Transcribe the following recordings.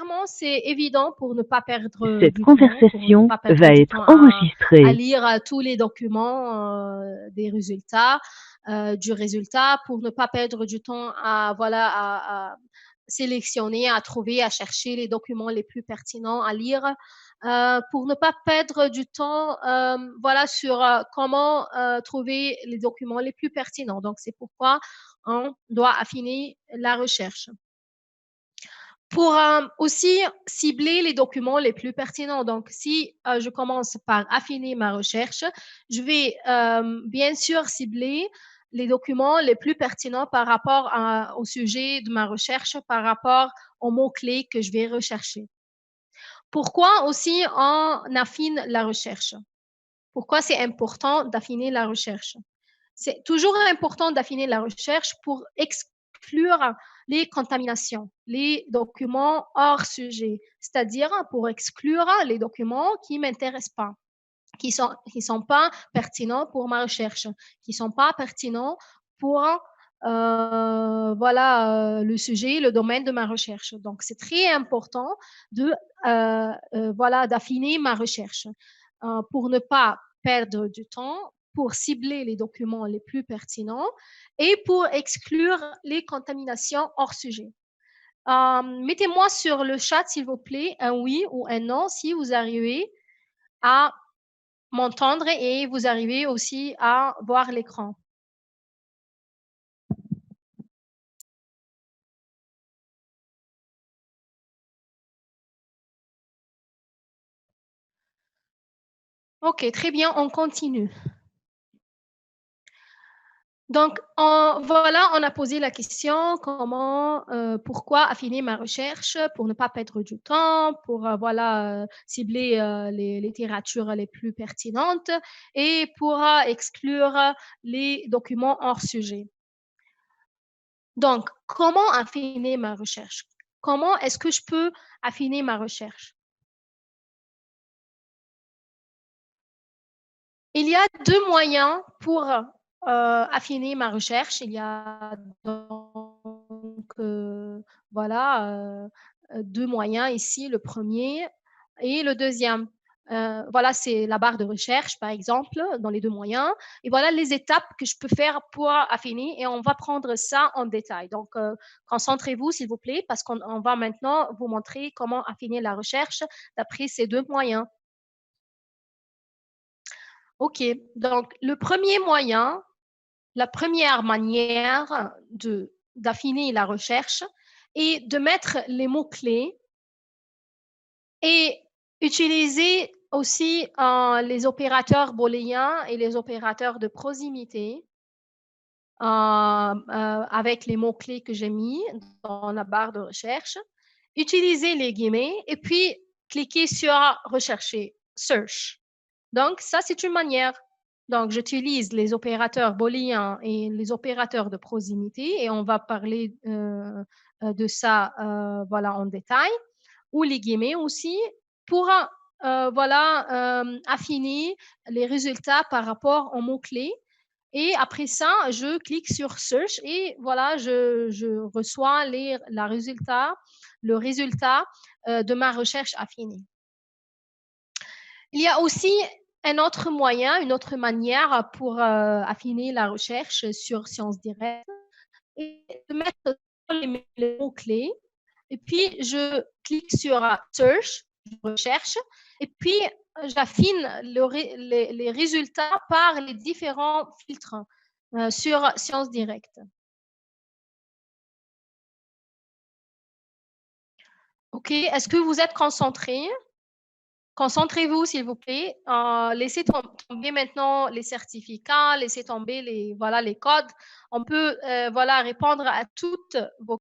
Vraiment, c'est évident pour ne pas perdre Cette du temps, pour ne conversation pas perdre va du être temps à enregistrée. lire tous les documents des résultats, du résultat, pour ne pas perdre du temps à sélectionner, à trouver, à chercher les documents les plus pertinents à lire, pour ne pas perdre du temps sur comment trouver les documents les plus pertinents. Donc, c'est pourquoi on doit affiner la recherche. Pour aussi cibler les documents les plus pertinents. Donc, si je commence par affiner ma recherche, je vais bien sûr cibler les documents les plus pertinents par rapport au sujet de ma recherche, par rapport aux mots-clés que je vais rechercher. Pourquoi aussi on affine la recherche? Pourquoi c'est important d'affiner la recherche? C'est toujours important d'affiner la recherche pour exclure les contaminations, les documents hors sujet, c'est-à-dire pour exclure les documents qui ne m'intéressent pas, qui sont pas pertinents pour ma recherche, qui sont pas pertinents pour le sujet, le domaine de ma recherche. Donc, c'est très important d'affiner ma recherche pour ne pas perdre du temps, pour cibler les documents les plus pertinents et pour exclure les contaminations hors sujet. Mettez-moi sur le chat, s'il vous plaît, un oui ou un non si vous arrivez à m'entendre et vous arrivez aussi à voir l'écran. Ok, très bien, on continue. Donc, on a posé la question pourquoi affiner ma recherche pour ne pas perdre du temps, pour cibler les littératures les plus pertinentes et pour exclure les documents hors sujet. Donc, comment affiner ma recherche? Comment est-ce que je peux affiner ma recherche? Il y a deux moyens pour affiner ma recherche. Il y a donc deux moyens ici, le premier et le deuxième. C'est la barre de recherche, par exemple, dans les deux moyens. Et voilà les étapes que je peux faire pour affiner et on va prendre ça en détail. Donc, concentrez-vous, s'il vous plaît, parce qu'on va maintenant vous montrer comment affiner la recherche d'après ces deux moyens. OK, donc le premier moyen, la première manière d'affiner la recherche est de mettre les mots-clés et utiliser aussi les opérateurs booléens et les opérateurs de proximité avec les mots-clés que j'ai mis dans la barre de recherche. Utiliser les guillemets et puis cliquer sur rechercher, search. Donc, ça, c'est une manière. Donc, j'utilise les opérateurs booléens et les opérateurs de proximité et on va parler de ça en détail, ou les guillemets aussi, pour affiner les résultats par rapport aux mots-clés. Et après ça, je clique sur Search et voilà, je reçois le résultat de ma recherche affinée. Il y a aussi un autre moyen, une autre manière pour affiner la recherche sur Sciences Directes et de mettre les mots-clés. Et puis, je clique sur Search, je recherche, et puis j'affine les résultats par les différents filtres sur Sciences Directes. OK, est-ce que vous êtes concentrés? Concentrez-vous, s'il vous plaît. Laissez tomber maintenant les certificats, laissez tomber les codes. On peut répondre à toutes vos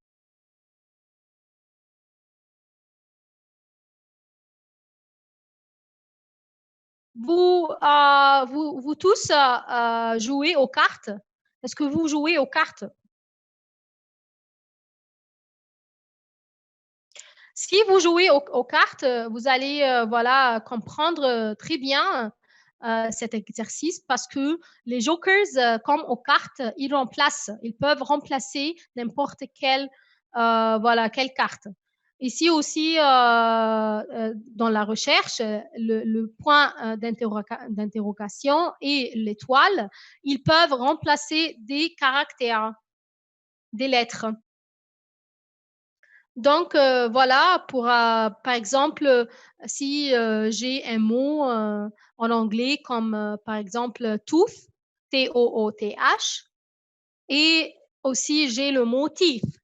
vous tous jouez aux cartes? Est-ce que vous jouez aux cartes? Si vous jouez aux cartes, vous allez comprendre très bien cet exercice parce que les jokers, comme aux cartes, ils peuvent remplacer n'importe quelle carte. Ici aussi, dans la recherche, le point d'interrogation et l'étoile, ils peuvent remplacer des caractères, des lettres. Donc, voilà, par exemple, si j'ai un mot en anglais comme, par exemple, tooth, T-O-O-T-H, et aussi j'ai le mot teeth,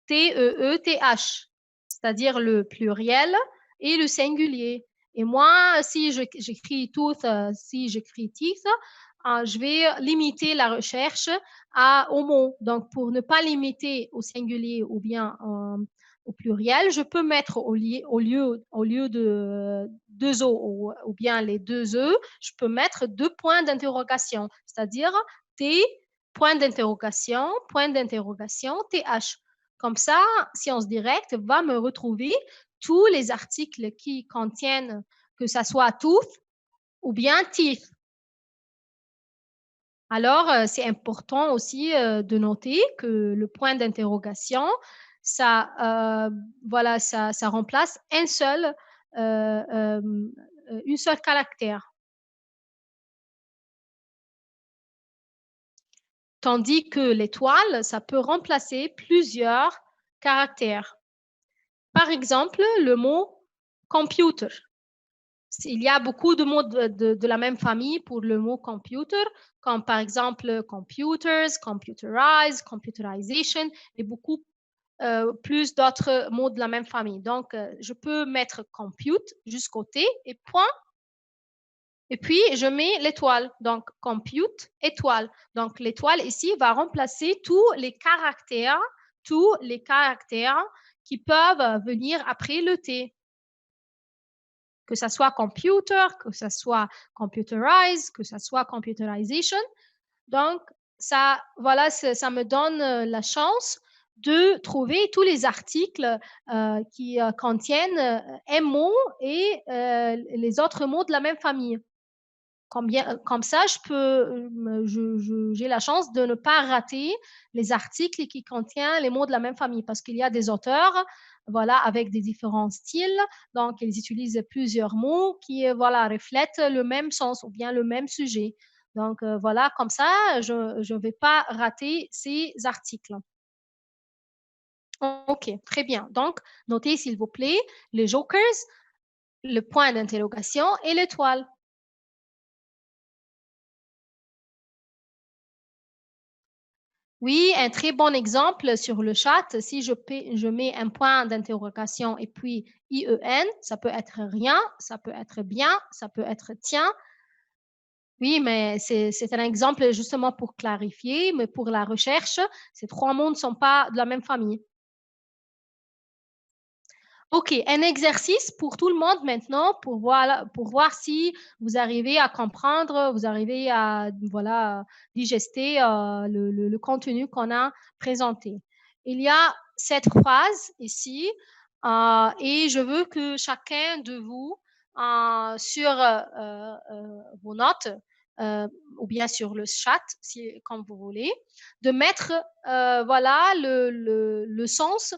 T-E-E-T-H, c'est-à-dire le pluriel et le singulier. Et moi, si j'écris tooth, si j'écris teeth, je vais limiter la recherche au mot. Donc, pour ne pas limiter au singulier ou bien au pluriel, je peux mettre au lieu de deux O ou bien les deux E, je peux mettre deux points d'interrogation, c'est-à-dire T, point d'interrogation, TH. Comme ça, Science Directe va me retrouver tous les articles qui contiennent, que ça soit tooth ou bien teeth. Alors, c'est important aussi de noter que le point d'interrogation, ça, voilà, ça remplace une seule caractère. Tandis que l'étoile, ça peut remplacer plusieurs caractères. Par exemple, le mot computer. Il y a beaucoup de mots de la même famille pour le mot computer, comme par exemple computers, computerized, computerization, et beaucoup plus d'autres mots de la même famille. Donc, je peux mettre compute jusqu'au T et point, et puis je mets l'étoile. Donc, compute, étoile. Donc, l'étoile ici va remplacer tous les caractères qui peuvent venir après le T. Que ça soit computer, que ça soit computerized, que ça soit computerization. Donc, ça, voilà, ça me donne la chance de trouver tous les articles qui contiennent un mot et les autres mots de la même famille. Comme ça, j'ai la chance de ne pas rater les articles qui contiennent les mots de la même famille parce qu'il y a des auteurs, voilà, avec des différents styles. Donc, ils utilisent plusieurs mots qui, voilà, reflètent le même sens ou bien le même sujet. Donc, voilà, comme ça, je ne vais pas rater ces articles. OK, très bien. Donc, notez, s'il vous plaît, les jokers, le point d'interrogation et l'étoile. Oui, un très bon exemple sur le chat, si je mets un point d'interrogation et puis IEN, ça peut être rien, ça peut être bien, ça peut être tiens. Oui, mais c'est un exemple justement pour clarifier, mais pour la recherche, ces trois mots ne sont pas de la même famille. OK, un exercice pour tout le monde maintenant pour voir si vous arrivez à comprendre, vous arrivez à voilà, digester le contenu qu'on a présenté. Il y a cette phrase ici et je veux que chacun de vous, sur vos notes ou bien sur le chat, si, comme vous voulez, de mettre voilà, le sens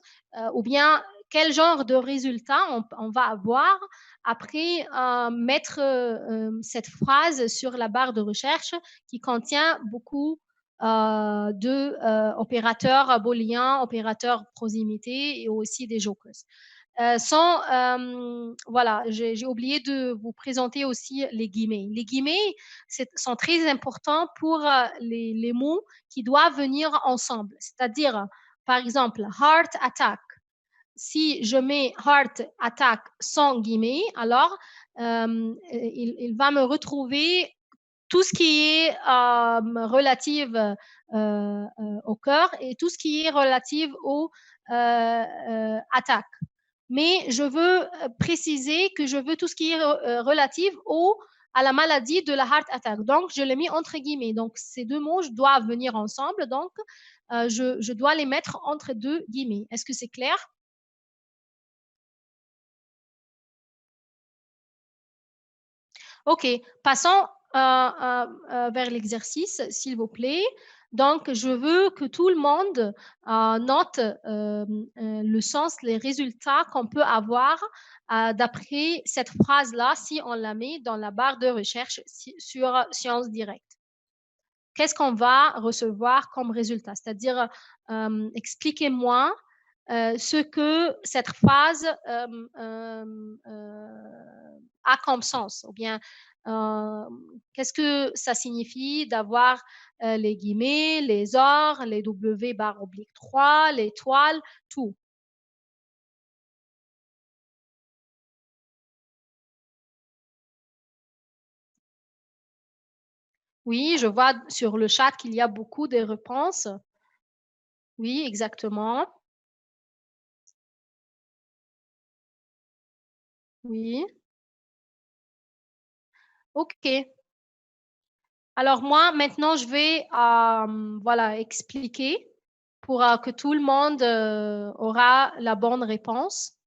ou bien quel genre de résultat on va avoir après mettre cette phrase sur la barre de recherche qui contient beaucoup d'opérateurs booléens, opérateurs proximité et aussi des jokers. Voilà, j'ai oublié de vous présenter aussi les guillemets. Les guillemets sont très importants pour les mots qui doivent venir ensemble. C'est-à-dire, par exemple, heart attack. Si je mets heart attack sans guillemets, alors il va me retrouver tout ce qui est relative au cœur et tout ce qui est relative aux attaques. Mais je veux préciser que je veux tout ce qui est relatif à la maladie de la heart attack. Donc, je l'ai mis entre guillemets. Donc, ces deux mots doivent venir ensemble. Donc, je dois les mettre entre deux guillemets. Est-ce que c'est clair? OK, passons vers l'exercice, s'il vous plaît. Donc, je veux que tout le monde note le sens, les résultats qu'on peut avoir d'après cette phrase-là si on la met dans la barre de recherche sur Sciences Directes. Qu'est-ce qu'on va recevoir comme résultat? C'est-à-dire, expliquez-moi ce que cette phrase a comme sens, ou bien qu'est-ce que ça signifie d'avoir les guillemets, les ors, les W barre oblique 3, l'étoile, tout. Oui, je vois sur le chat qu'il y a beaucoup de réponses. Oui, exactement. Oui. OK. Alors moi, maintenant, je vais voilà, expliquer pour que tout le monde aura la bonne réponse.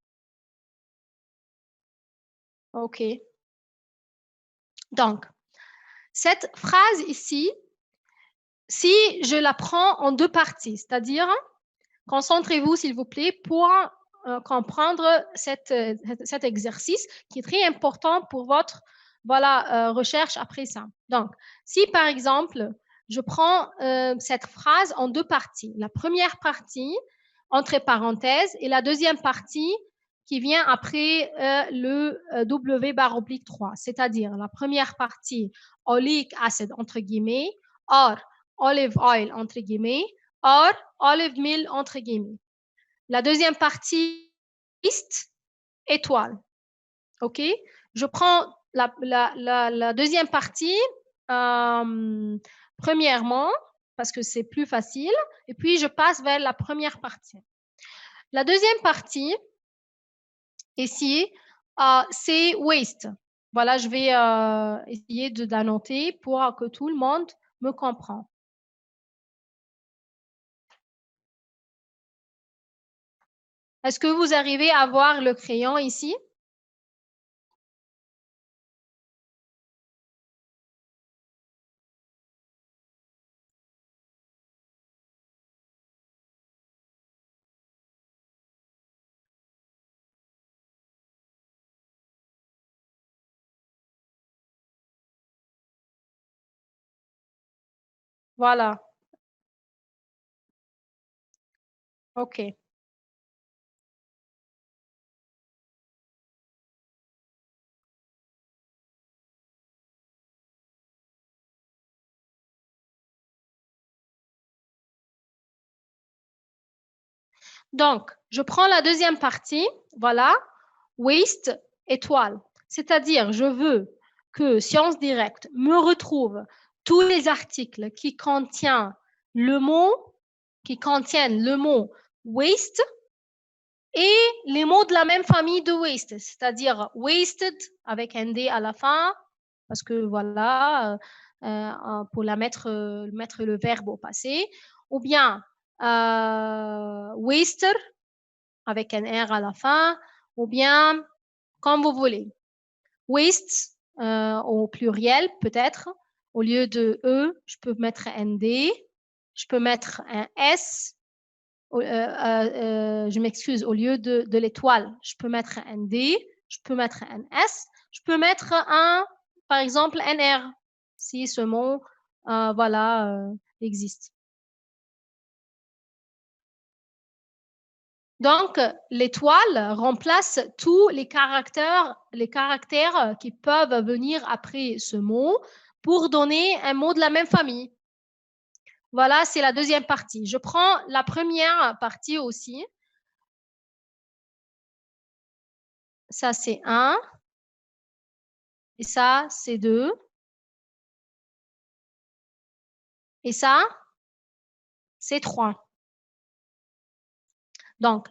OK. Donc, cette phrase ici, si je la prends en deux parties, c'est-à-dire, concentrez-vous, s'il vous plaît, pour comprendre cet exercice qui est très important pour votre voilà, recherche après ça. Donc, si par exemple, je prends cette phrase en deux parties, la première partie, entre parenthèses, et la deuxième partie qui vient après le W barre oblique 3, c'est-à-dire la première partie, oleic acid, entre guillemets, or olive oil, entre guillemets, or olive meal, entre guillemets. La deuxième partie, étoile. OK? Je prends la deuxième partie, premièrement, parce que c'est plus facile, et puis je passe vers la première partie. La deuxième partie, ici, c'est waste. Voilà, je vais essayer d'annoter pour que tout le monde me comprend. Est-ce que vous arrivez à voir le crayon ici? Voilà. OK. Donc, je prends la deuxième partie, voilà, waste, étoile. C'est-à-dire, je veux que Sciences Directes me retrouve tous les articles qui contiennent le mot waste et les mots de la même famille de waste, c'est-à-dire wasted avec un D à la fin, parce que voilà, pour mettre le verbe au passé, ou bien waster avec un R à la fin, ou bien comme vous voulez. Waste au pluriel peut-être, au lieu de E, je peux mettre un D, je peux mettre un S, je m'excuse, au lieu de l'étoile, je peux mettre un D, je peux mettre un S, je peux mettre par exemple, un R, si ce mot, voilà, existe. Donc, l'étoile remplace tous les caractères qui peuvent venir après ce mot pour donner un mot de la même famille. Voilà, c'est la deuxième partie. Je prends la première partie aussi. Ça, c'est 1. Et ça, c'est 2. Et ça, c'est 3. Donc,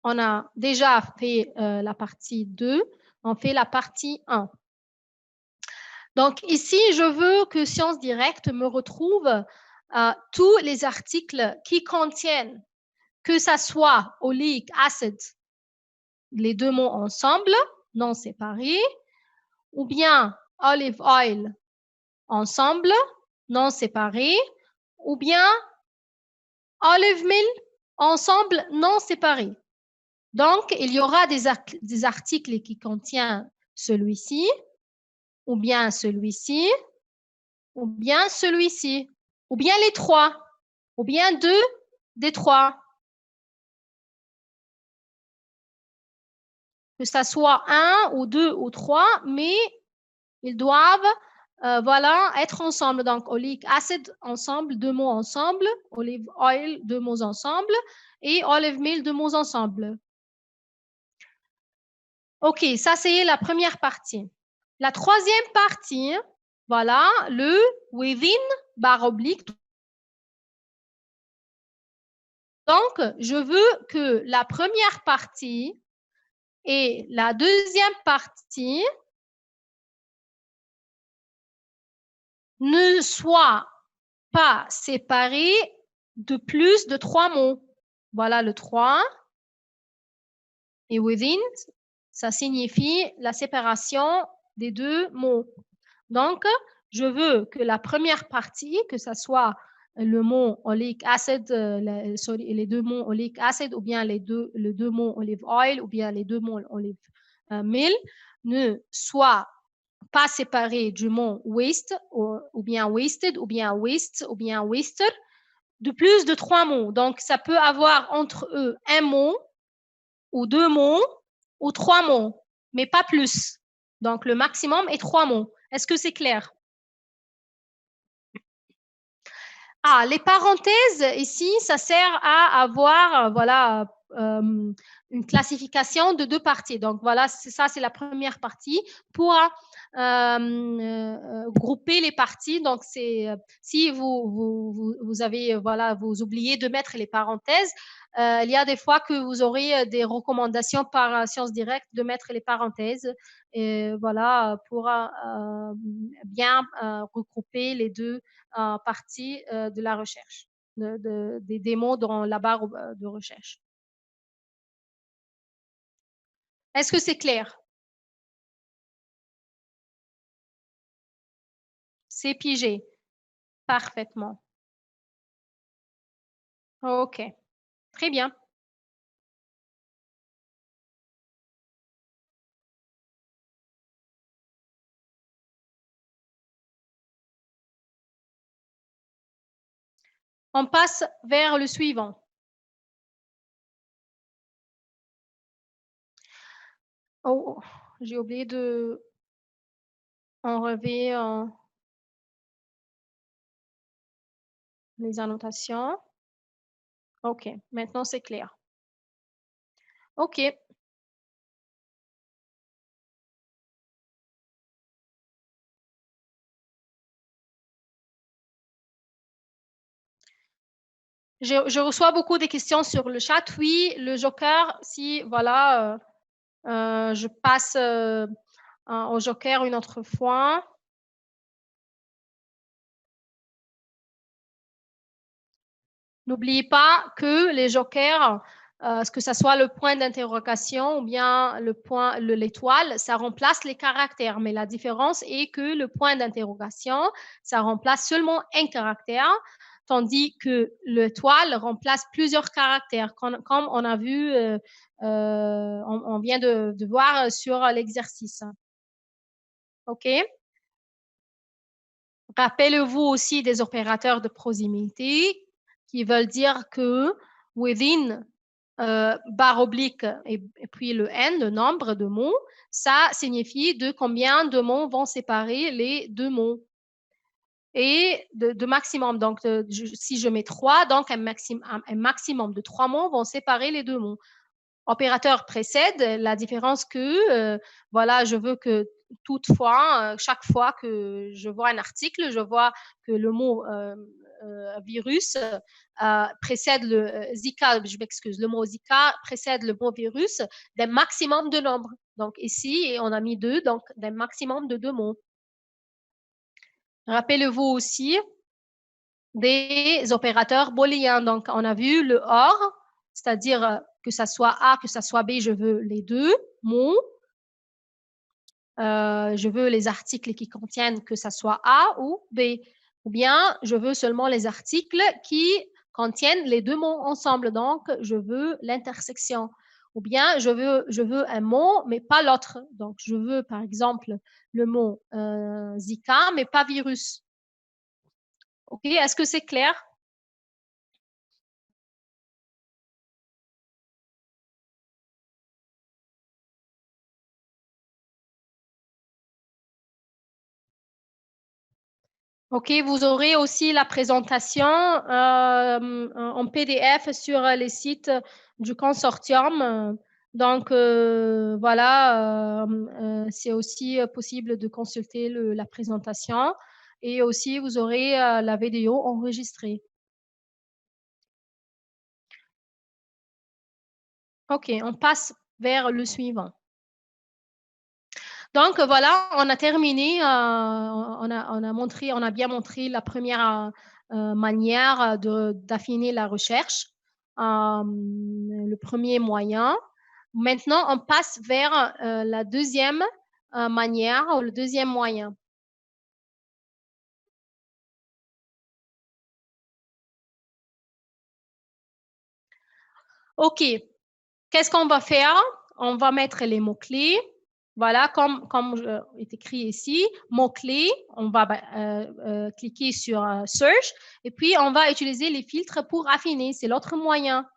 on a déjà fait la partie 2. On fait la partie 1. Donc, ici, je veux que Sciences Directes me retrouve tous les articles qui contiennent, que ça soit oleic acid, les deux mots ensemble, non séparés, ou bien olive oil ensemble, non séparés, ou bien olive meal, ensemble, non séparés. Donc, il y aura des articles qui contiennent celui-ci, ou bien celui-ci, ou bien celui-ci, ou bien les trois, ou bien deux des trois. Que ça soit un ou deux ou trois, mais ils doivent voilà, être ensemble. Donc, oleic acid ensemble, deux mots ensemble, olive oil, deux mots ensemble, et olive meal, deux mots ensemble. OK, ça c'est la première partie. La troisième partie, voilà, le within barre oblique. Donc, je veux que la première partie et la deuxième partie ne soient pas séparées de plus de 3 mots. Voilà le 3. Et within, ça signifie la séparation des deux mots. Donc, je veux que la première partie, que ce soit le mot oleic acid, les deux mots oleic acid, ou bien les deux mots olive oil, ou bien les deux mots olive meal, ne soient pas séparés du mot waste, ou bien wasted, ou bien waste, ou bien waster, de plus de 3 mots. Donc, ça peut avoir entre eux un mot, ou deux mots, ou 3 mots, mais pas plus. Donc, le maximum est 3 mots. Est-ce que c'est clair? Ah, les parenthèses, ici, ça sert à avoir, voilà, une classification de deux parties. Donc, voilà, ça, c'est la première partie pour grouper les parties. Donc, c'est si vous avez, voilà, vous oubliez de mettre les parenthèses, il y a des fois que vous aurez des recommandations par Sciences Directes de mettre les parenthèses, et voilà, pour bien regrouper les deux partie de la recherche, des démos dans la barre de recherche. Est-ce que c'est clair? C'est pigé. Parfaitement. OK. Très bien. On passe vers le suivant. Oh, j'ai oublié de enlever les annotations. OK, maintenant c'est clair. OK. Je reçois beaucoup de questions sur le chat. Oui, le joker, si voilà, je passe au joker une autre fois. N'oubliez pas que les jokers, que ce soit le point d'interrogation ou bien l'étoile, ça remplace les caractères. Mais la différence est que le point d'interrogation, ça remplace seulement un caractère, tandis que l'étoile remplace plusieurs caractères, comme on a vu, on vient de voir sur l'exercice. OK? Rappelez-vous aussi des opérateurs de proximité qui veulent dire que within barre oblique et puis le n, le nombre de mots, ça signifie de combien de mots vont séparer les deux mots. Et de maximum, donc si je mets 3, donc un maximum de 3 mots vont séparer les deux mots. Opérateur précède, la différence que, voilà, je veux que toutefois, chaque fois que je vois un article, je vois que le mot virus précède le Zika, je m'excuse, le mot Zika précède le mot virus d'un maximum de nombre. Donc ici, on a mis 2, donc d'un maximum de 2 mots. Rappelez-vous aussi des opérateurs booléens. Donc, on a vu le OR, c'est-à-dire que ça soit A, que ça soit B, je veux les deux mots. Je veux les articles qui contiennent que ça soit A ou B. Ou bien, je veux seulement les articles qui contiennent les deux mots ensemble. Donc, je veux l'intersection. Ou bien, je veux un mot, mais pas l'autre. Donc, je veux, par exemple, le mot Zika, mais pas virus. OK, est-ce que c'est clair? OK, vous aurez aussi la présentation en PDF sur les sites du consortium. Donc, voilà, c'est aussi possible de consulter la présentation et aussi vous aurez la vidéo enregistrée. OK, on passe vers le suivant. Donc voilà, on a terminé, on a bien montré la première manière d'affiner la recherche, le premier moyen. Maintenant, on passe vers la deuxième manière ou le deuxième moyen. OK, qu'est-ce qu'on va faire? On va mettre les mots-clés. Voilà, comme est écrit ici, mots-clés, on va cliquer sur Search et puis on va utiliser les filtres pour affiner. C'est l'autre moyen.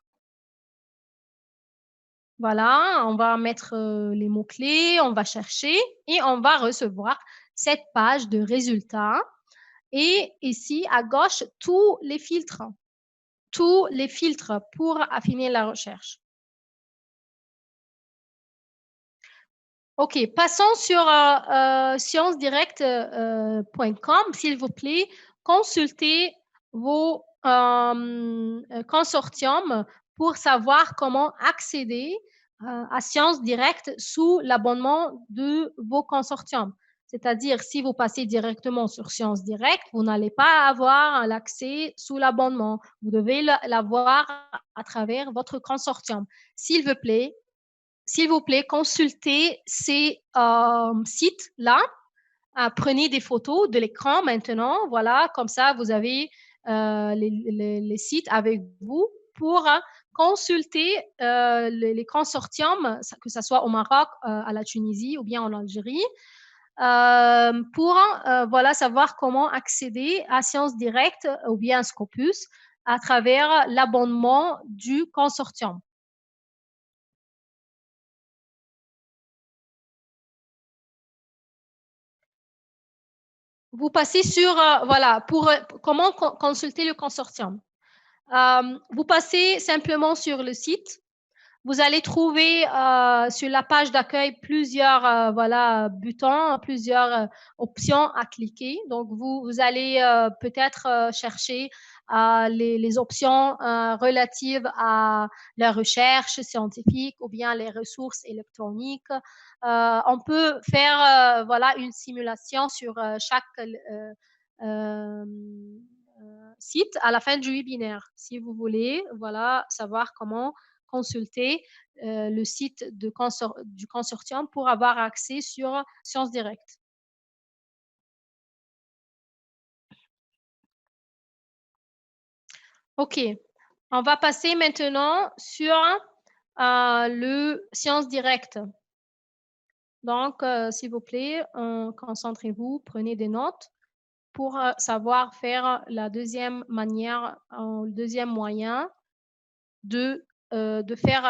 Voilà, on va mettre les mots-clés, on va chercher et on va recevoir cette page de résultats. Et ici, à gauche, tous les filtres pour affiner la recherche. OK, passons sur sciencesdirect.com. S'il vous plaît, consultez vos consortiums pour savoir comment accéder à Sciences Direct sous l'abonnement de vos consortiums. C'est-à-dire, si vous passez directement sur Sciences Direct, vous n'allez pas avoir l'accès sous l'abonnement. Vous devez l'avoir à travers votre consortium. S'il vous plaît, consultez ces sites-là. Prenez des photos de l'écran maintenant. Voilà, comme ça, vous avez les sites avec vous pour consulter les consortiums, que ce soit au Maroc, à la Tunisie ou bien en Algérie, pour voilà, savoir comment accéder à Sciences Direct ou bien Scopus à travers l'abonnement du consortium. Vous passez sur, voilà, pour comment consulter le consortium. Vous passez simplement sur le site. Vous allez trouver sur la page d'accueil plusieurs voilà, boutons, plusieurs options à cliquer. Donc, vous allez peut-être chercher les options relatives à la recherche scientifique ou bien les ressources électroniques. On peut faire voilà, une simulation sur chaque euh, site à la fin du webinaire. Si vous voulez voilà, savoir comment consulter le site du consortium pour avoir accès sur Sciences Direct. OK. On va passer maintenant sur le Sciences Direct. Donc, s'il vous plaît, concentrez-vous, prenez des notes pour savoir faire la deuxième manière, le deuxième moyen de faire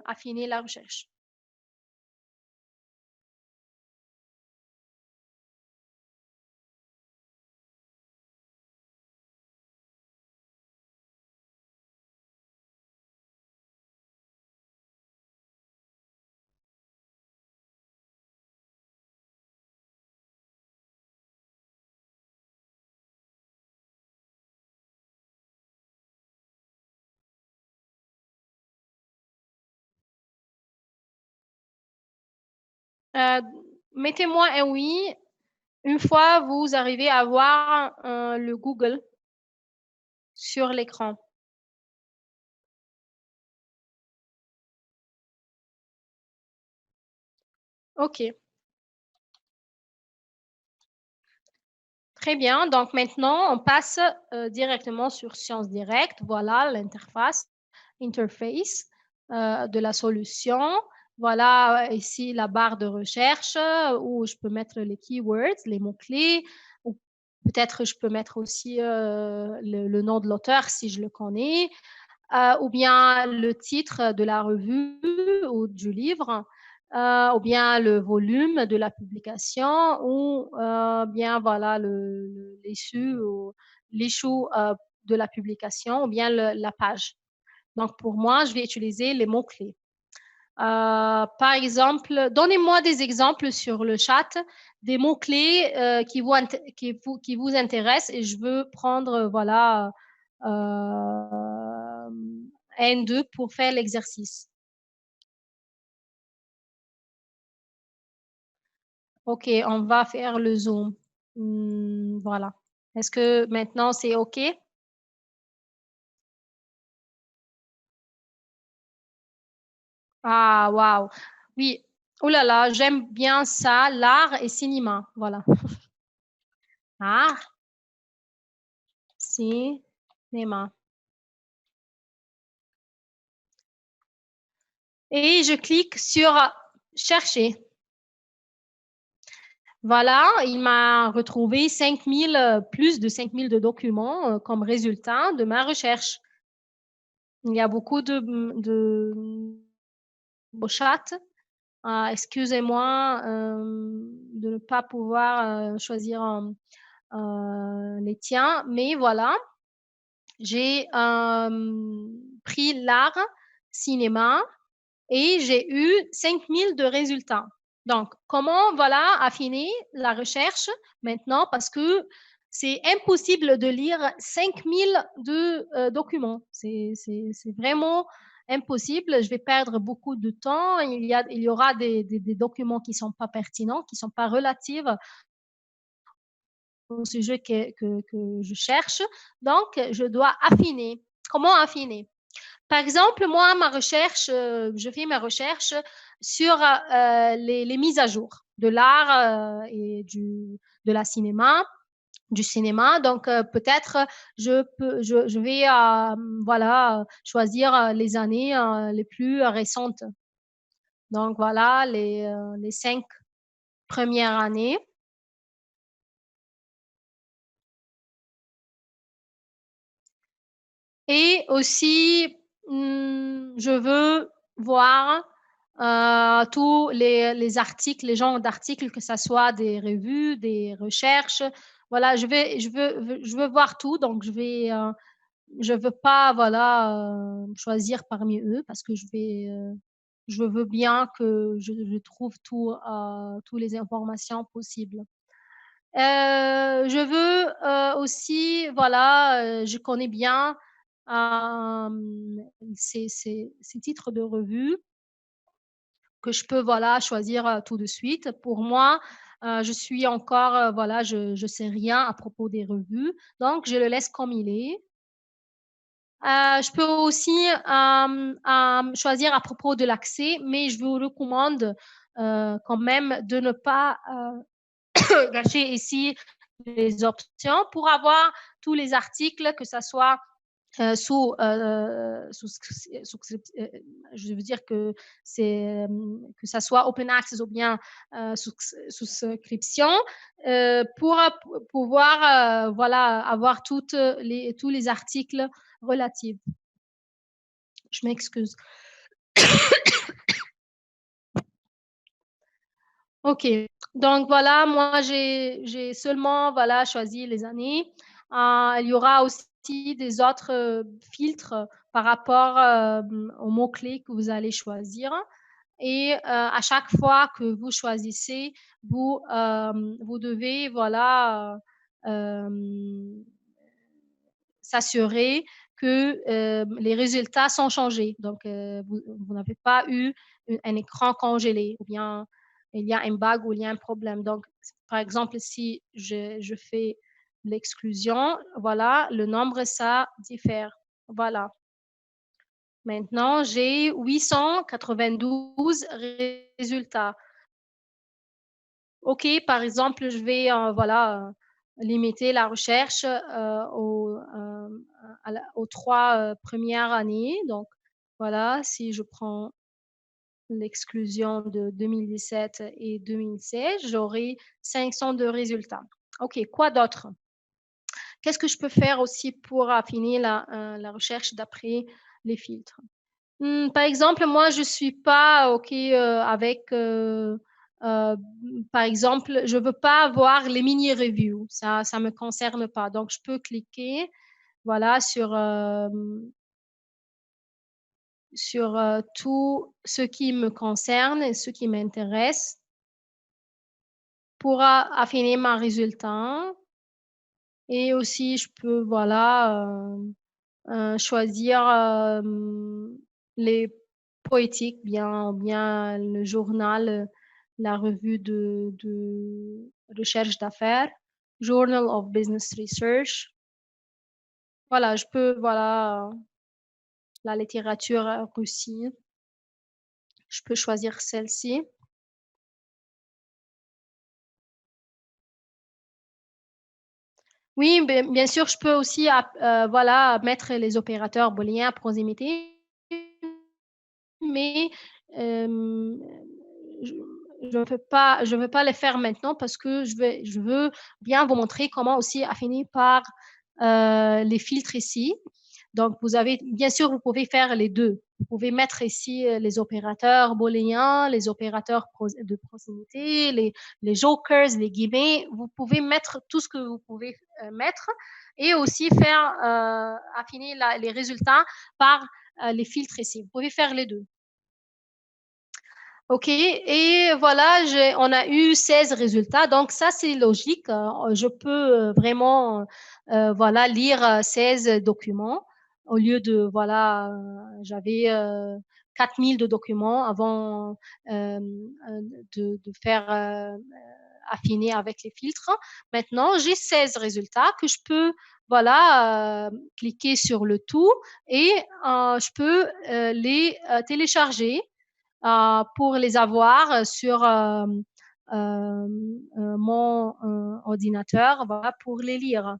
affiner la recherche. Euh, Mettez-moi un oui une fois vous arrivez à voir le Google sur l'écran. OK. Très bien. Donc maintenant, on passe directement sur Sciences Directes. Voilà l'interface, interface de la solution. Voilà ici la barre de recherche où je peux mettre les keywords, les mots-clés. Ou peut-être je peux mettre aussi le nom de l'auteur si je le connais, ou bien le titre de la revue ou du livre, ou bien le volume de la publication, ou bien voilà l'issue ou l'issue de la publication, ou bien la page. Donc pour moi, je vais utiliser les mots-clés. Par exemple, donnez-moi des exemples sur le chat des mots-clés qui vous intéressent et je veux prendre voilà N2 pour faire l'exercice. Ok, on va faire le zoom. Voilà. Est-ce que maintenant c'est ok? Ah, waouh. Oui. Oh là là, j'aime bien ça, l'art et cinéma. Voilà. Art, cinéma. Et je clique sur chercher. Voilà, il m'a retrouvé 5000, plus de 5000 de documents comme résultat de ma recherche. Il y a beaucoup de chats. Excusez-moi de ne pas pouvoir choisir les tiens, mais voilà, j'ai pris l'art, cinéma, et j'ai eu 5000 de résultats. Donc, comment, voilà, affiner la recherche maintenant parce que c'est impossible de lire 5000 de documents. C'est vraiment impossible. Je vais perdre beaucoup de temps. Il y aura des documents qui ne sont pas pertinents, qui ne sont pas relatifs au sujet que je cherche. Donc, je dois affiner. Comment affiner? Par exemple, moi, ma recherche, je fais ma recherche sur les mises à jour de l'art et de la cinéma, du cinéma. Donc, peut-être je vais voilà, choisir les années les plus récentes. Donc, voilà les 5 premières années. Et aussi, je veux voir tous les articles, les genres d'articles, que ce soit des revues, des recherches. Voilà, je veux voir tout, donc je veux pas voilà choisir parmi eux parce que je veux bien que je trouve toutes les informations possibles. Je veux aussi, voilà, je connais bien ces titres de revue que je peux voilà choisir tout de suite. Pour moi, je suis encore voilà, je sais rien à propos des revues, donc je le laisse comme il est. Je peux aussi choisir à propos de l'accès, mais je vous recommande quand même de ne pas gâcher ici les options pour avoir tous les articles, que ce soit je veux dire que c'est que ça soit open access ou bien souscription pour pouvoir voilà avoir tous les articles relatifs. Je m'excuse. Ok, donc voilà, moi j'ai seulement voilà choisi les années. Il y aura aussi des autres filtres par rapport aux mots-clés que vous allez choisir. Et à chaque fois que vous choisissez, vous devez voilà s'assurer que les résultats sont changés. Donc, vous n'avez pas eu un écran congelé ou bien il y a un bug ou il y a un problème. Donc, par exemple, si je fais l'exclusion, voilà, le nombre, ça diffère. Voilà. Maintenant, j'ai 892 résultats. OK, par exemple, je vais, voilà, limiter la recherche, aux 3 premières années. Donc voilà, si je prends l'exclusion de 2017 et 2016, j'aurai 500 de résultats. OK, quoi d'autre? Qu'est-ce que je peux faire aussi pour affiner la recherche d'après les filtres? Par exemple, moi, je suis pas OK, avec, par exemple, je veux pas voir les mini reviews, ça me concerne pas. Donc je peux cliquer, voilà, sur tout ce qui me concerne et ce qui m'intéresse pour affiner mon résultat et aussi je peux, voilà, choisir, les poétiques, bien le journal, la revue de recherche d'affaires, Journal of Business Research. Voilà, je peux voilà, la littérature, russie, je peux choisir celle-ci. Oui, bien sûr, je peux aussi voilà, mettre les opérateurs booléens, proximité, mais hem, je je veux pas les faire maintenant parce que je veux bien vous montrer comment aussi affiner par, les filtres ici. Donc vous avez bien sûr, vous pouvez faire les 2. Vous pouvez mettre ici, les opérateurs booléens, les opérateurs de proximité, les jokers, les guillemets. Vous pouvez mettre tout ce que vous pouvez, mettre et aussi faire, affiner les résultats par, les filtres ici. Vous pouvez faire les 2. OK et voilà, on a eu 16 résultats, donc ça, c'est logique, je peux, vraiment, voilà, lire, 16 documents au lieu de voilà, j'avais, 4 000 de documents avant, de faire, affiner avec les filtres. Maintenant, j'ai 16 résultats que je peux, voilà, cliquer sur le tout et je peux, les, télécharger pour les avoir sur mon ordinateur, voilà, pour les lire.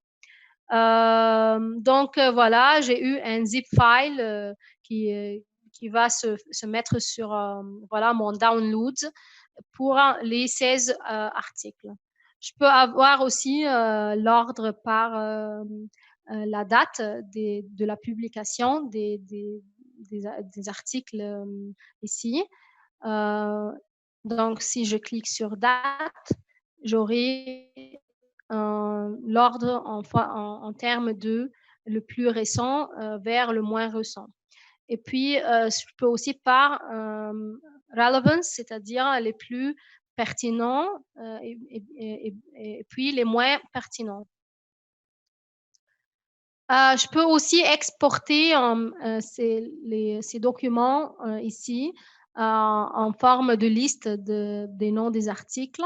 Donc voilà, j'ai eu un zip file qui va se mettre sur voilà mon download pour les 16 articles. Je peux avoir aussi l'ordre par la date de la publication des articles ici. Euh, donc, si je clique sur date, j'aurai l'ordre en termes de le plus récent vers le moins récent. Et puis, je peux aussi par relevance, c'est-à-dire les plus pertinents et puis les moins pertinents. Je peux aussi exporter ces documents ici en forme de liste des noms des articles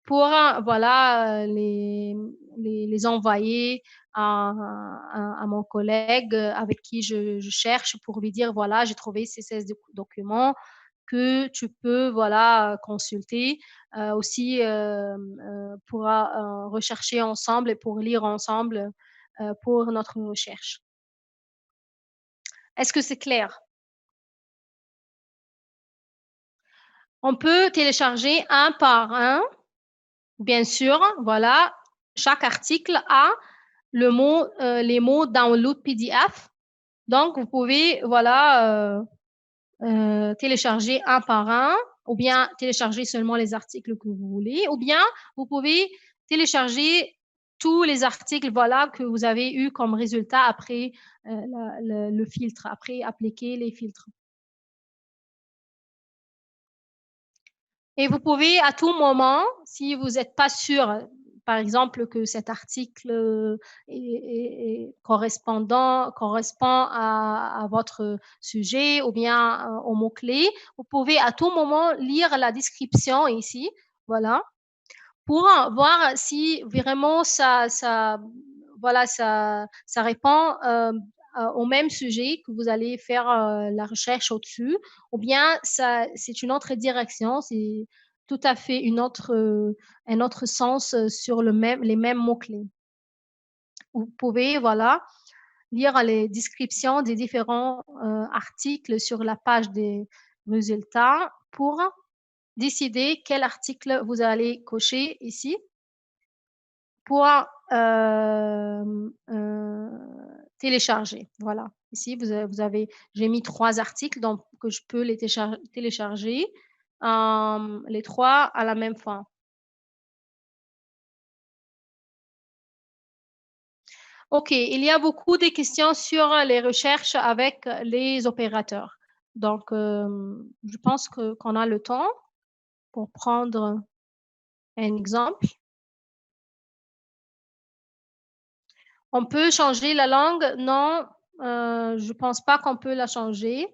pour voilà, les envoyer à mon collègue avec qui je cherche pour lui dire voilà, j'ai trouvé ces 16 documents que tu peux voilà, consulter. Aussi, pourra rechercher ensemble et pour lire ensemble pour notre recherche. Est-ce que c'est clair? On peut télécharger un par un, bien sûr, voilà. Chaque article a les mots download PDF. Donc, vous pouvez, voilà, télécharger un par un, ou bien télécharger seulement les articles que vous voulez, ou bien vous pouvez télécharger tous les articles, voilà, que vous avez eu comme résultat après le filtre, après appliquer les filtres. Et vous pouvez à tout moment, si vous n'êtes pas sûr, par exemple, que cet article correspond à votre sujet ou bien aux mots-clés, vous pouvez à tout moment lire la description ici, voilà, pour voir si vraiment voilà, ça répond au même sujet que vous allez faire la recherche au-dessus, ou bien c'est une autre direction. tout à fait un autre sens sur les mêmes mots-clés. Vous pouvez, voilà, lire les descriptions des différents articles sur la page des résultats pour décider quel article vous allez cocher ici pour télécharger. Voilà. Ici, vous avez j'ai mis 3 articles donc que je peux les télécharger, les 3 à la même fois. OK, il y a beaucoup de questions sur les recherches avec les opérateurs. Donc, je pense qu'on a le temps pour prendre un exemple. On peut changer la langue? Non, je pense pas qu'on peut la changer.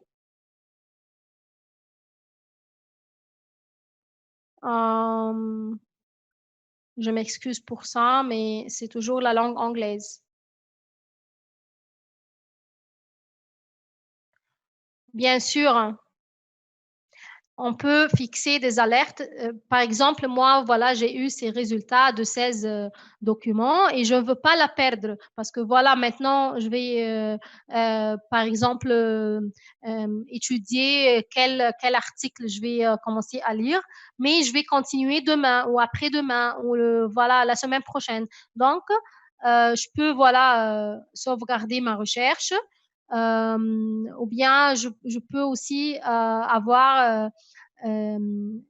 Hem, je m'excuse pour ça, mais c'est toujours la langue anglaise. Bien sûr, on peut fixer des alertes. Par exemple, moi, voilà, j'ai eu ces résultats de 16 documents et je ne veux pas la perdre parce que voilà, maintenant, je vais, par exemple, étudier quel article je vais commencer à lire, mais je vais continuer demain ou après-demain ou voilà, la semaine prochaine. Donc, je peux, voilà, sauvegarder ma recherche. Ou bien je peux aussi avoir une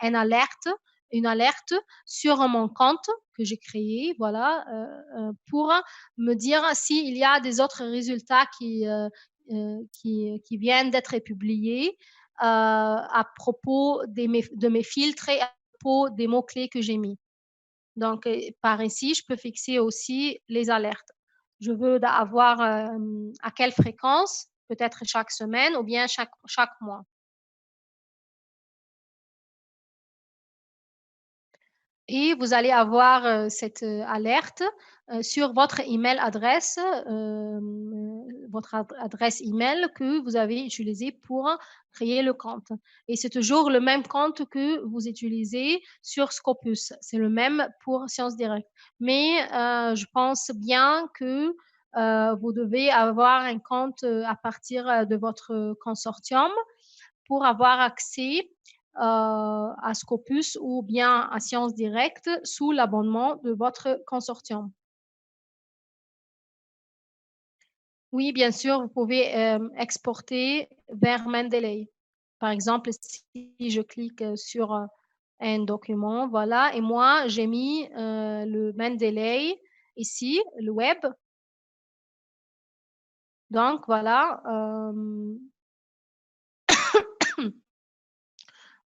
alerte sur mon compte que j'ai créé, voilà, pour me dire s'il y a des autres résultats qui viennent d'être publiés à propos de mes filtres et à propos des mots-clés que j'ai mis. Donc, par ici, je peux fixer aussi les alertes. Je veux avoir à quelle fréquence, peut-être chaque semaine ou bien chaque mois. Et vous allez avoir cette alerte sur votre email adresse, votre adresse email que vous avez utilisée pour créer le compte. Et c'est toujours le même compte que vous utilisez sur Scopus. C'est le même pour Sciences Direct. Mais je pense bien que vous devez avoir un compte à partir de votre consortium pour avoir accès à Scopus ou bien à Sciences Direct sous l'abonnement de votre consortium. Oui, bien sûr, vous pouvez exporter vers Mendeley. Par exemple, si je clique sur un document, voilà, et moi, j'ai mis le Mendeley ici, le web. Donc, voilà,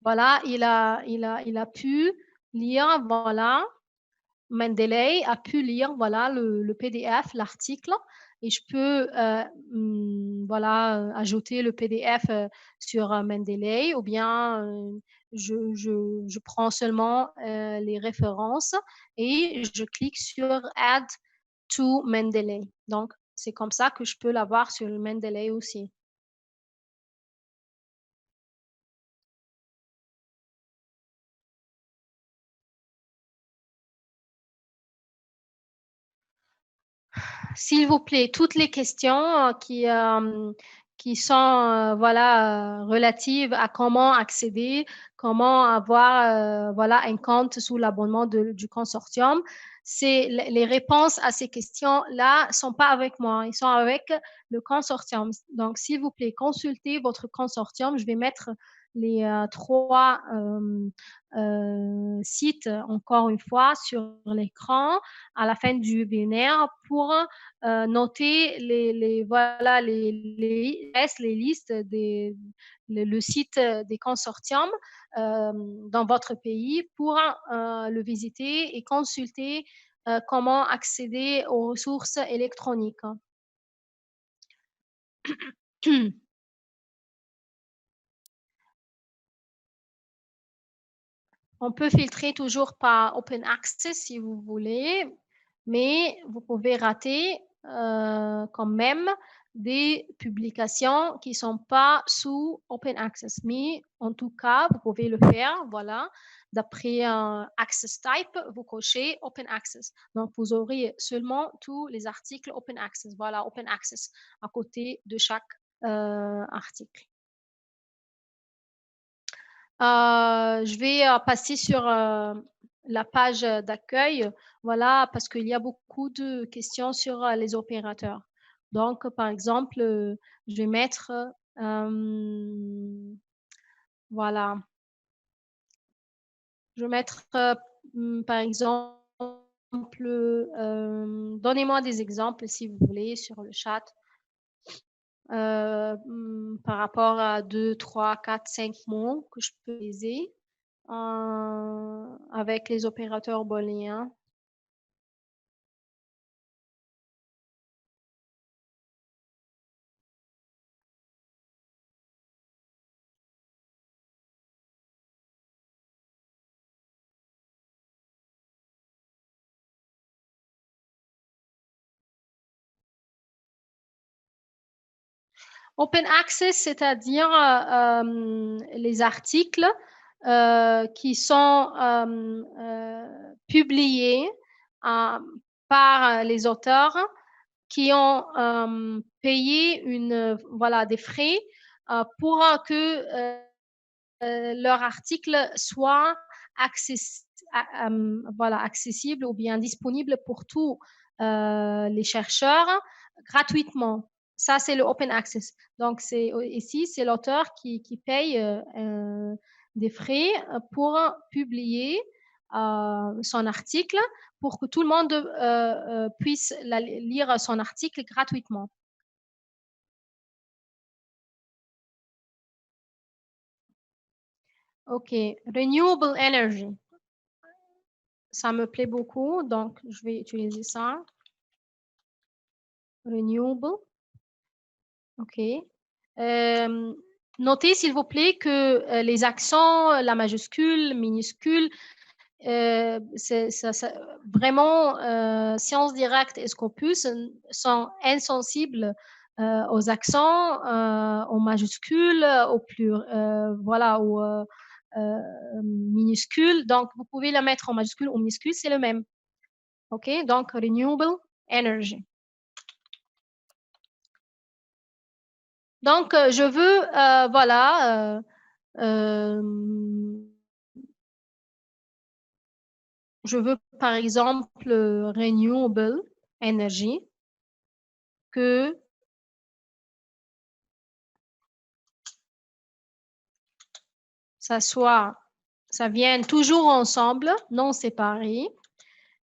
voilà, il a pu lire, voilà, Mendeley a pu lire, voilà, le PDF, l'article et je peux, voilà, ajouter le PDF, sur, Mendeley ou bien, je prends seulement, les références et je clique sur Add to Mendeley. Donc c'est comme ça que je peux l'avoir sur le Mendeley aussi. S'il vous plaît, toutes les questions qui sont voilà, relatives à comment accéder, comment avoir voilà, un compte sous l'abonnement du consortium, c'est les réponses à ces questions-là sont pas avec moi, ils sont avec le consortium. Donc, s'il vous plaît, consultez votre consortium. Je vais mettre les 3 sites, encore une fois, sur l'écran à la fin du webinaire pour noter voilà, les listes le site des consortiums dans votre pays pour le visiter et consulter comment accéder aux ressources électroniques. On peut filtrer toujours par Open Access si vous voulez, mais vous pouvez rater quand même des publications qui ne sont pas sous Open Access. Mais en tout cas, vous pouvez le faire, voilà. D'après Access Type, vous cochez Open Access. Donc, vous aurez seulement tous les articles Open Access. Voilà, Open Access à côté de chaque article. Je vais passer sur la page d'accueil, voilà, parce qu'il y a beaucoup de questions sur les opérateurs. Donc, par exemple, je vais mettre, voilà, je vais mettre, par exemple, donnez-moi des exemples si vous voulez sur le chat. Par rapport à 2, 3, 4, 5 mots que je peux utiliser avec les opérateurs booléens. Open access, c'est-à-dire les articles qui sont publiés par les auteurs qui ont payé voilà, des frais pour que leur article soit voilà, accessible ou bien disponible pour tous les chercheurs gratuitement. Ça, c'est le open access. Donc, ici, c'est l'auteur qui paye des frais pour publier son article pour que tout le monde puisse lire son article gratuitement. OK. Renewable energy. Ça me plaît beaucoup, donc je vais utiliser ça. Renewable. OK. Notez, s'il vous plaît, que les accents, la majuscule, minuscule, vraiment, Sciences Directes et Scopus sont insensibles aux accents, aux majuscules, voilà, aux minuscules. Donc, vous pouvez la mettre en majuscule ou minuscule, c'est le même. OK, donc renewable energy. Donc, je veux, voilà, je veux par exemple renewable energy que ça vienne toujours ensemble, non séparés.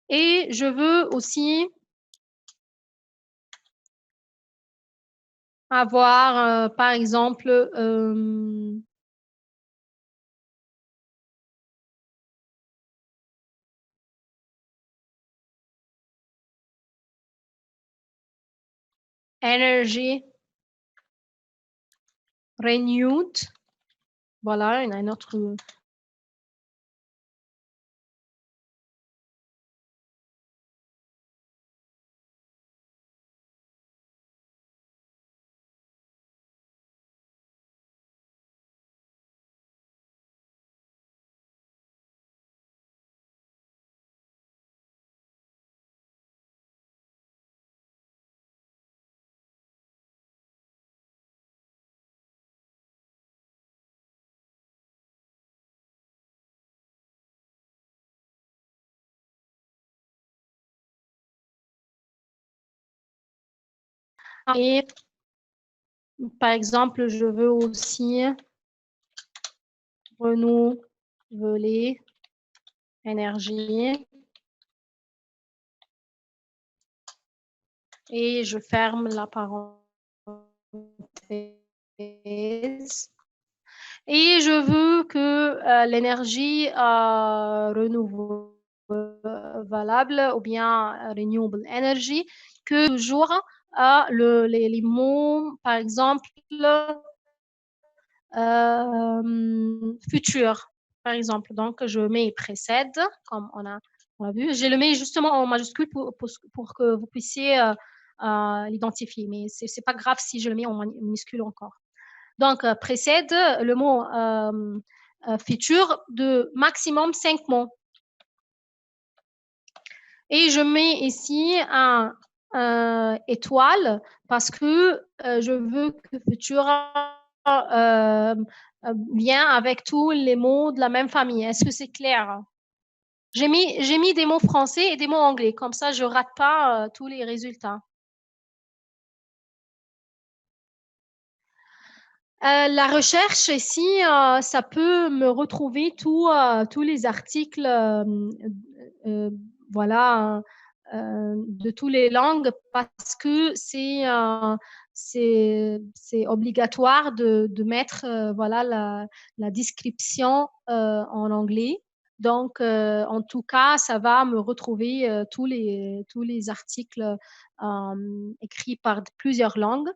Et je veux aussi avoir, par exemple, energy renewed. Voilà, il y a un autre. Et par exemple, je veux aussi renouveler énergie. Et je ferme la parenthèse. Et je veux que l'énergie renouvelable ou bien renewable energy, que toujours les mots, par exemple, futur, par exemple. Donc, je mets précède, comme on a vu. Je le mets justement en majuscule pour que vous puissiez l'identifier. Mais c'est pas grave si je le mets en minuscule encore. Donc, précède le mot futur de maximum 5 mots. Et je mets ici un étoile parce que je veux que futur vient avec tous les mots de la même famille. Est-ce que c'est clair? J'ai mis des mots français et des mots anglais. Comme ça, je rate pas tous les résultats. La recherche ici, ça peut me retrouver tous les articles, voilà, de toutes les langues parce que c'est obligatoire de mettre, voilà, la description en anglais. Donc, en tout cas, ça va me retrouver tous les articles écrits par plusieurs langues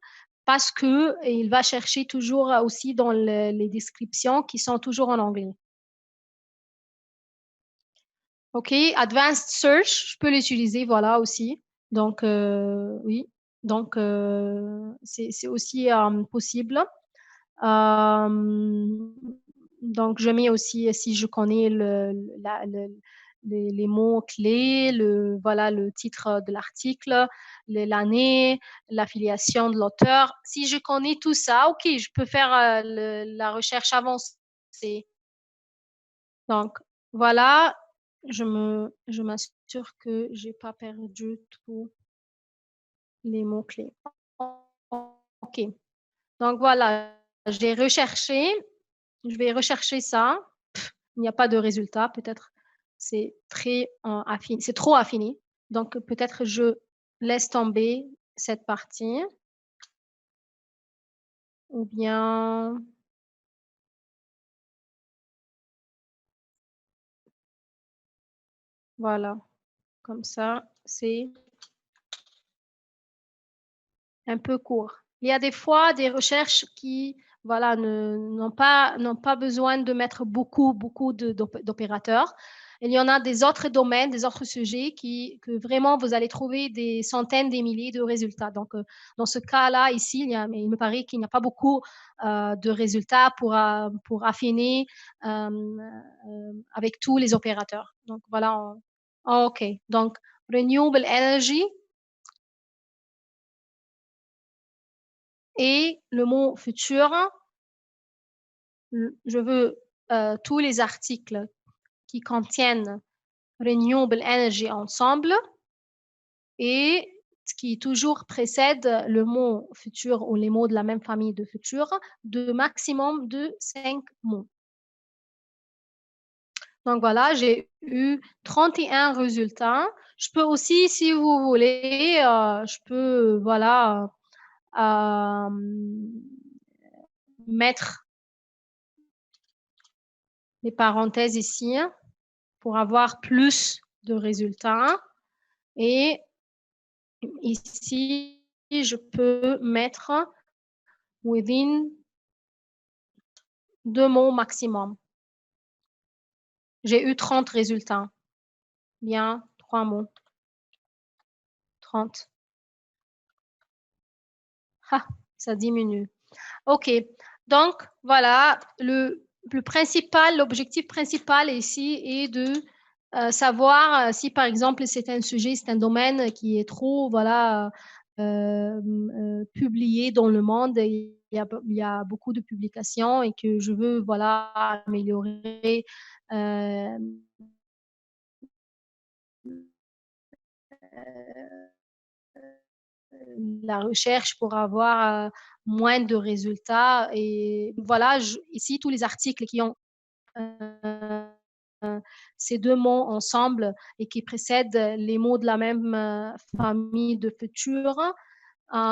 parce que il va chercher toujours aussi dans les descriptions qui sont toujours en anglais. OK, Advanced Search, je peux l'utiliser, voilà aussi. Donc, oui, donc c'est aussi possible. Donc, je mets aussi si je connais les mots-clés, voilà, le titre de l'article, l'année, l'affiliation de l'auteur. Si je connais tout ça, OK, je peux faire la recherche avancée. Donc, voilà, je m'assure que j'ai pas perdu tous les mots-clés. OK. Donc, voilà, j'ai recherché. Je vais rechercher ça. Il n'y a pas de résultat. Peut-être c'est très affiné, c'est trop affiné. Donc, peut-être je laisse tomber cette partie. Ou bien, voilà, comme ça, c'est un peu court. Il y a des fois des recherches qui, voilà, n'ont pas besoin de mettre beaucoup d'opérateurs. Il y en a des autres domaines, des autres sujets que vraiment vous allez trouver des centaines, des milliers de résultats. Donc, dans ce cas-là, ici, il me paraît qu'il n'y a pas beaucoup de résultats pour affiner avec tous les opérateurs. Donc, voilà. OK. Donc, renewable energy, et le mot futur, je veux tous les articles qui contiennent renewable energy ensemble et ce qui toujours précède le mot futur ou les mots de la même famille de futur de maximum de 5 mots. Donc voilà, j'ai eu 31 résultats. Je peux aussi, si vous voulez, je peux, voilà, mettre les parenthèses ici pour avoir plus de résultats. Et ici, je peux mettre within 2 mots maximum. J'ai eu 30 résultats. Bien, 3 mots. 30. Ah, ça diminue. OK. Donc, voilà, l'objectif principal ici est de savoir si, par exemple, c'est un sujet, c'est un domaine qui est trop, voilà, publié dans le monde. Il y a beaucoup de publications et que je veux, voilà, améliorer la recherche pour avoir moins de résultats. Et voilà, ici, tous les articles qui ont euh, ces deux mots ensemble et qui précèdent les mots de la même famille de futur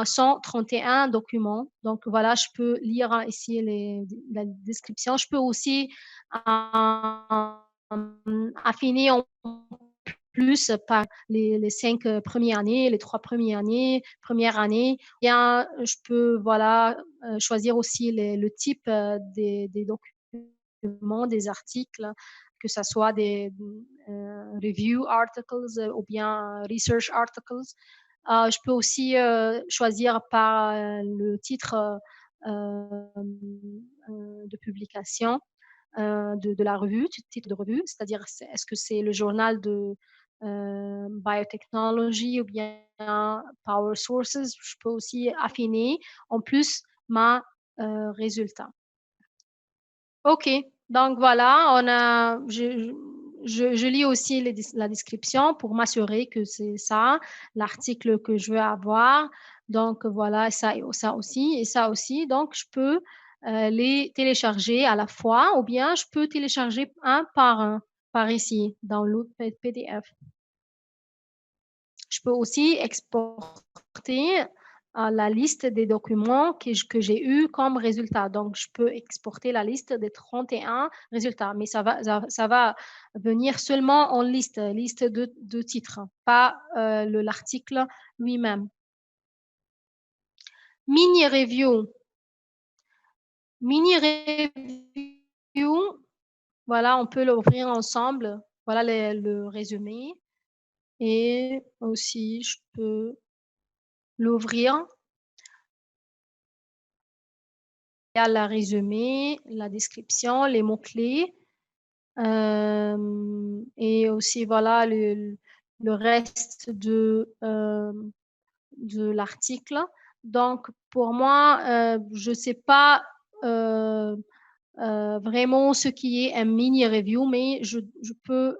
sont 31 documents. Donc voilà, je peux lire ici la description. Je peux aussi affiner en plus par les 5 premières années, les 3 premières années. Bien, je peux, voilà, choisir aussi le type des documents, des articles, que ce soit des review articles ou bien research articles. Je peux aussi, choisir par, le titre, de publication, de la revue, titre de revue, c'est-à-dire est-ce que c'est le journal de, biotechnology ou bien power sources. Je peux aussi affiner en plus ma, résultat. OK, donc voilà, on a je lis aussi la description pour m'assurer que c'est ça, l'article que je veux avoir. Donc voilà, ça et ça aussi et ça aussi. Donc je peux, les télécharger à la fois ou bien je peux télécharger un, par ici, download PDF. Je peux aussi exporter, la liste des documents que j'ai eus comme résultat. Donc je peux exporter la liste des 31 résultats, mais ça va venir seulement en liste de titres, pas, le l'article lui-même. Mini review. Mini review, voilà, on peut l'ouvrir ensemble. Voilà le résumé et aussi je peux l'ouvrir. Il y a le résumé, la description, les mots-clés, et aussi voilà le reste de l'article. Donc pour moi, je sais pas, heu vraiment ce qui est un mini review, mais je peux,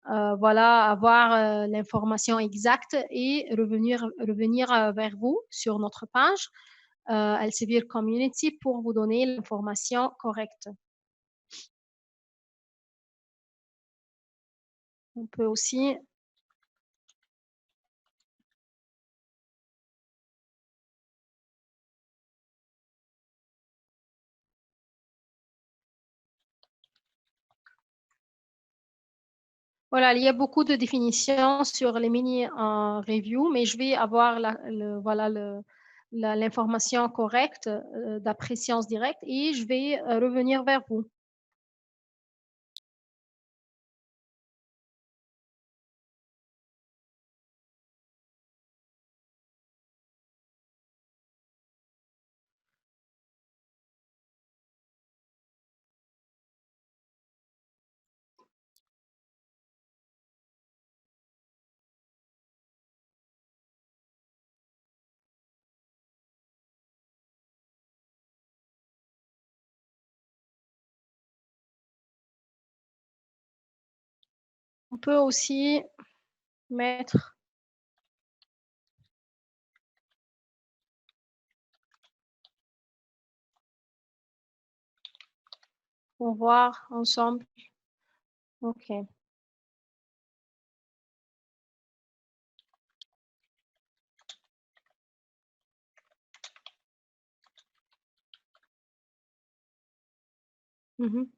voilà, avoir, l'information exacte et revenir, vers vous sur notre page, Elsevier Community pour vous donner l'information correcte. On peut aussi voilà, il y a beaucoup de définitions sur les mini, reviews, mais je vais avoir voilà l'information correcte, d'après Science Directe et je vais, revenir vers vous. On peut aussi mettre pour voir ensemble. OK. Mmh.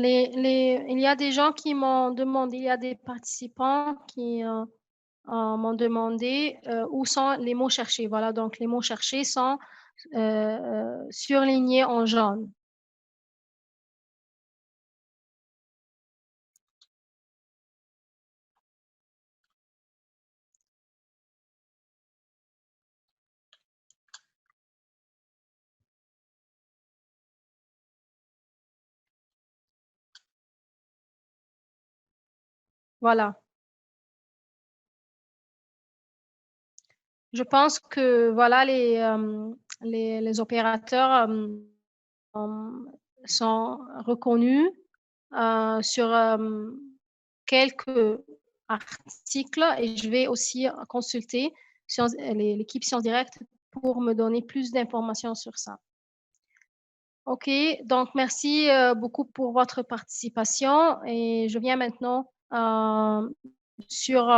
Il y a des gens qui m'ont demandé, il y a des participants qui, m'ont demandé, où sont les mots cherchés. Voilà, donc les mots cherchés sont, surlignés en jaune. Voilà. Je pense que voilà les opérateurs, hem, sont reconnus, sur, quelques articles et je vais aussi consulter l'équipe Sciences Direct pour me donner plus d'informations sur ça. OK, donc merci, beaucoup pour votre participation et je viens maintenant, sur,